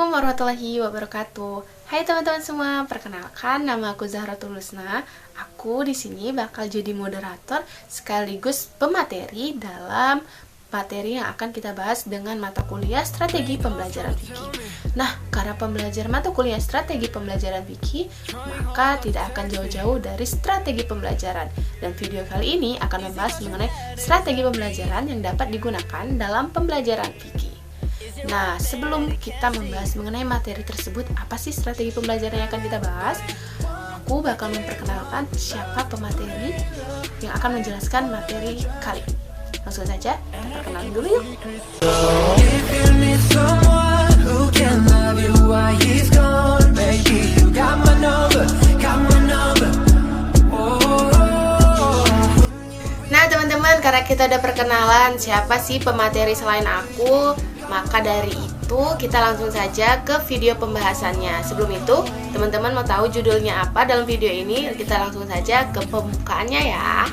Assalamualaikum warahmatullahi wabarakatuh. Hai teman-teman semua, perkenalkan nama aku Zahratul Husna. Aku di sini bakal jadi moderator sekaligus pemateri dalam materi yang akan kita bahas dengan mata kuliah Strategi Pembelajaran Fikih. Nah, karena pembelajar mata kuliah Strategi Pembelajaran Fikih, maka tidak akan jauh-jauh dari strategi pembelajaran. Dan video kali ini akan membahas mengenai strategi pembelajaran yang dapat digunakan dalam pembelajaran fikih. Nah, sebelum kita membahas mengenai materi tersebut, apa sih strategi pembelajaran yang akan kita bahas? Aku bakal memperkenalkan siapa pemateri yang akan menjelaskan materi kali ini. Langsung saja, kita perkenalkan dulu yuk. Nah teman-teman, karena kita udah perkenalan siapa sih pemateri selain aku, maka dari itu kita langsung saja ke video pembahasannya. Sebelum itu, teman-teman mau tahu judulnya apa dalam video ini? Kita langsung saja ke pembukaannya ya.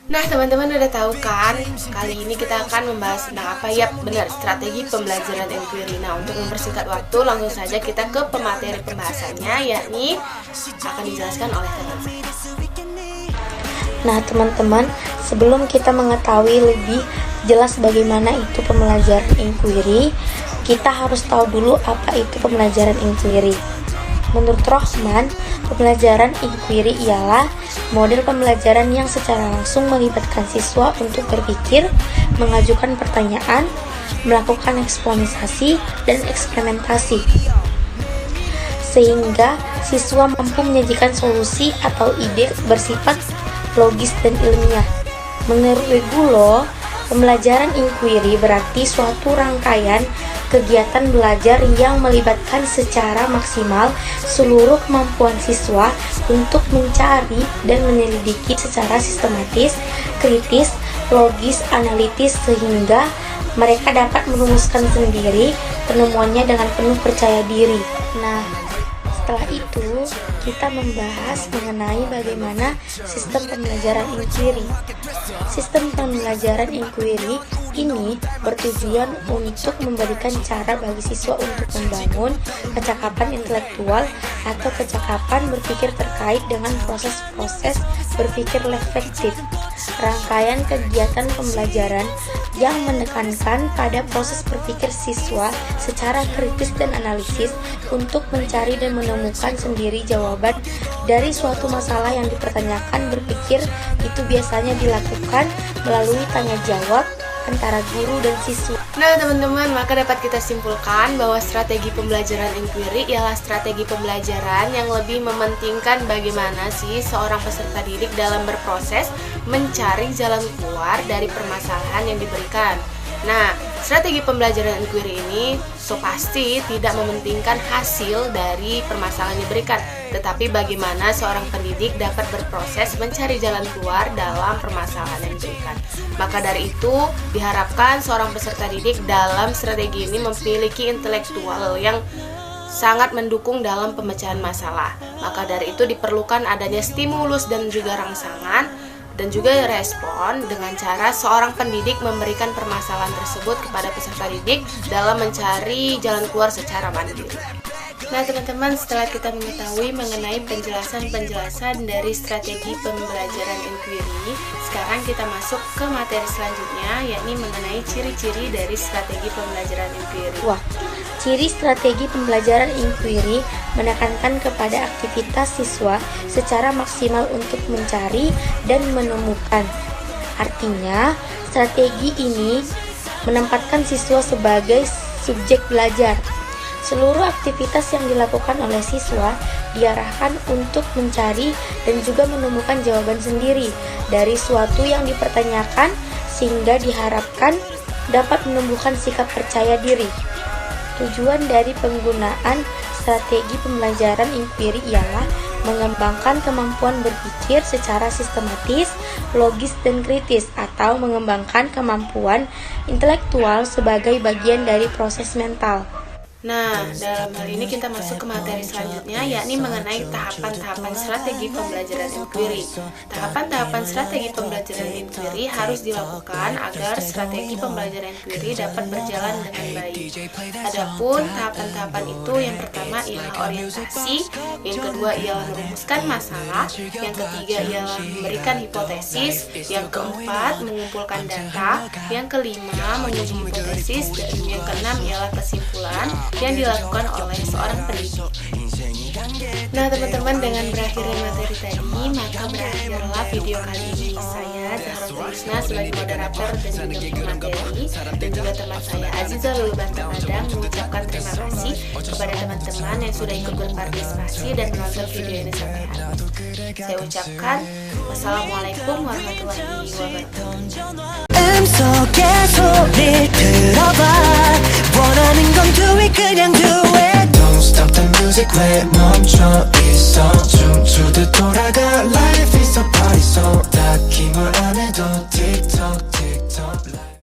Nah teman-teman udah tahu kan, kali ini kita akan membahas tentang apa? Ya benar, strategi pembelajaran inquiry. Nah untuk mempersingkat waktu, langsung saja kita ke pemateri pembahasannya, yakni akan dijelaskan oleh teman-teman. Nah teman-teman, sebelum kita mengetahui lebih jelas bagaimana itu pembelajaran inquiry, kita harus tahu dulu apa itu pembelajaran inquiry. Menurut Rohman, pembelajaran inquiry ialah model pembelajaran yang secara langsung melibatkan siswa untuk berpikir, mengajukan pertanyaan, melakukan eksplorisasi dan eksperimentasi, sehingga siswa mampu menyajikan solusi atau ide bersifat logis dan ilmiah. Menurut Wegulo, pembelajaran inquiry berarti suatu rangkaian kegiatan belajar yang melibatkan secara maksimal seluruh kemampuan siswa untuk mencari dan menyelidiki secara sistematis, kritis, logis, analitis sehingga mereka dapat merumuskan sendiri penemuannya dengan penuh percaya diri. Nah, setelah itu kita membahas mengenai bagaimana sistem pembelajaran inquiry. Sistem pembelajaran inquiry ini bertujuan untuk memberikan cara bagi siswa untuk membangun kecakapan intelektual atau kecakapan berpikir terkait dengan proses-proses berpikir reflektif. Rangkaian kegiatan pembelajaran yang menekankan pada proses berpikir siswa secara kritis dan analisis untuk mencari dan menemukan sendiri jawaban dari suatu masalah yang dipertanyakan. Berpikir itu biasanya dilakukan melalui tanya jawab antara guru dan siswa. Nah teman-teman, maka dapat kita simpulkan bahwa strategi pembelajaran inquiry ialah strategi pembelajaran yang lebih mementingkan bagaimana sih seorang peserta didik dalam berproses mencari jalan keluar dari permasalahan yang diberikan. Nah, strategi pembelajaran inquiry ini pasti tidak mementingkan hasil dari permasalahan yang diberikan, tetapi bagaimana seorang pendidik dapat berproses mencari jalan keluar dalam permasalahan yang diberikan. Maka dari itu, diharapkan seorang peserta didik dalam strategi ini memiliki intelektual yang sangat mendukung dalam pemecahan masalah. Maka dari itu diperlukan adanya stimulus dan juga rangsangan dan juga respon dengan cara seorang pendidik memberikan permasalahan tersebut kepada peserta didik dalam mencari jalan keluar secara mandiri. Nah teman-teman, setelah kita mengetahui mengenai penjelasan-penjelasan dari strategi pembelajaran inquiry, sekarang kita masuk ke materi selanjutnya, yakni mengenai ciri-ciri dari strategi pembelajaran inquiry. Ciri strategi pembelajaran inquiry menekankan kepada aktivitas siswa secara maksimal untuk mencari dan menemukan. Artinya, strategi ini menempatkan siswa sebagai subjek belajar. Seluruh aktivitas yang dilakukan oleh siswa diarahkan untuk mencari dan juga menemukan jawaban sendiri dari suatu yang dipertanyakan, sehingga diharapkan dapat menumbuhkan sikap percaya diri. Tujuan dari penggunaan strategi pembelajaran inquiry ialah mengembangkan kemampuan berpikir secara sistematis, logis, dan kritis, atau mengembangkan kemampuan intelektual sebagai bagian dari proses mental. Nah, dalam hal ini kita masuk ke materi selanjutnya, yakni mengenai tahapan-tahapan strategi pembelajaran inquiry. Tahapan-tahapan strategi pembelajaran inquiry harus dilakukan agar strategi pembelajaran inquiry dapat berjalan dengan baik. Adapun tahapan-tahapan itu, yang pertama ialah orientasi, yang kedua ialah merumuskan masalah, yang ketiga ialah memberikan hipotesis, yang keempat mengumpulkan data, yang kelima menguji hipotesis, dan yang keenam ialah kesimpulan yang dilakukan oleh seorang pendidik. Nah teman-teman, dengan berakhirnya materi tadi, maka berakhirlah video kali ini. Saya Zahra Isna sebagai moderator dan juga pemateri, dan juga teman saya Aziza Lulubantan Madang mengucapkan terima kasih kepada teman-teman yang sudah ikut berpartisipasi dan menonton video ini sampai habis. Saya ucapkan wassalamualaikum warahmatullahi wabarakatuh. 속에 소리 들어봐 원하는 건 do it 그냥 do it Don't stop the music 왜 멈춰 있어 춤추듯 돌아가 Life is a party so 딱히 뭘 안 해도 tick